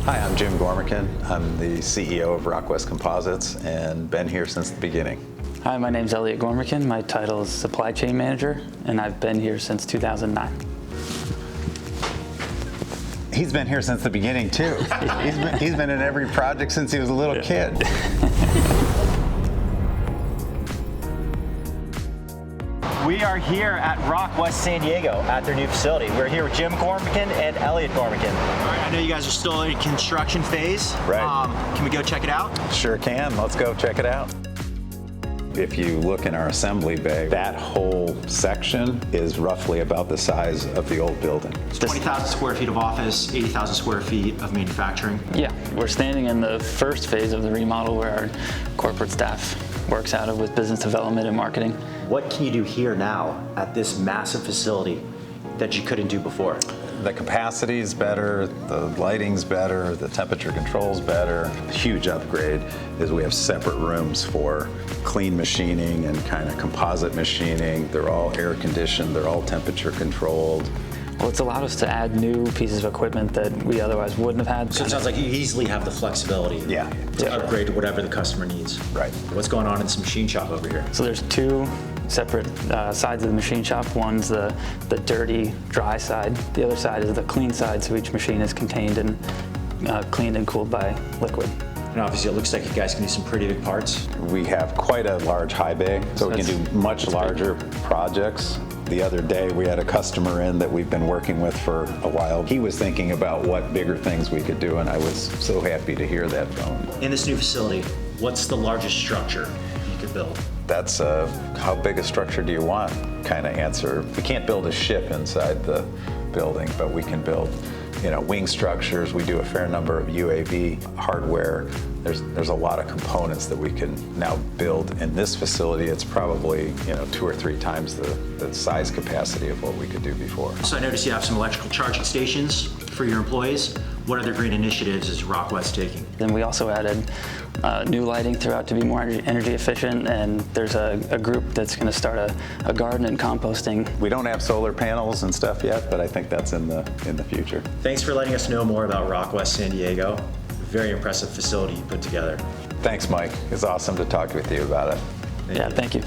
Hi, I'm Jim Gormican. I'm the CEO of Rockwest Composites and been here since the beginning. Hi, my name's Elliot Gormican. My title is Supply Chain Manager, and I've been here since 2009. He's been here since the beginning too. He's been in every project since he was a little kid. We are here at Rockwest San Diego at their new facility. We're here with Jim Gormican and Elliot Gormican. All right, I know you guys are still in construction phase. Right. Can we go check it out? Sure can. Let's go check it out. If you look in our assembly bay, that whole section is roughly about the size of the old building. It's 20,000 square feet of office, 80,000 square feet of manufacturing. Yeah, we're standing in the first phase of the remodel where our corporate staff works out of with business development and marketing. What can you do here now at this massive facility that you couldn't do before? The capacity is better, the lighting's better, the temperature control's better. Huge upgrade is we have separate rooms for clean machining and kind of composite machining. They're all air conditioned, they're all temperature controlled. Well, it's allowed us to add new pieces of equipment that we otherwise wouldn't have had. So it sounds like you easily have the flexibility to upgrade to whatever the customer needs. Right. What's going on in this machine shop over here? So there's two separate sides of the machine shop. One's the dirty, dry side. The other side is the clean side, so each machine is contained and cleaned and cooled by liquid. And obviously it looks like you guys can do some pretty big parts. We have quite a large high bay, so we can do much larger projects. The other day we had a customer in that we've been working with for a while. He was thinking about what bigger things we could do, and I was so happy to hear that from him. In this new facility, what's the largest structure you could build? That's how big a structure do you want kind of answer. We can't build a ship inside the building, but we can build wing structures. We do a fair number of UAV hardware. There's a lot of components that we can now build in this facility. It's probably 2 or 3 times the size capacity of what we could do before. So I noticed you have some electrical charging stations for your employees. What other great initiatives is Rockwest taking? Then we also added new lighting throughout to be more energy efficient, and there's a group that's going to start a garden and composting. We don't have solar panels and stuff yet, but I think that's in the future. Thanks for letting us know more about Rockwest San Diego. Very impressive facility you put together. Thanks, Mike. It's awesome to talk with you about it. Thank you.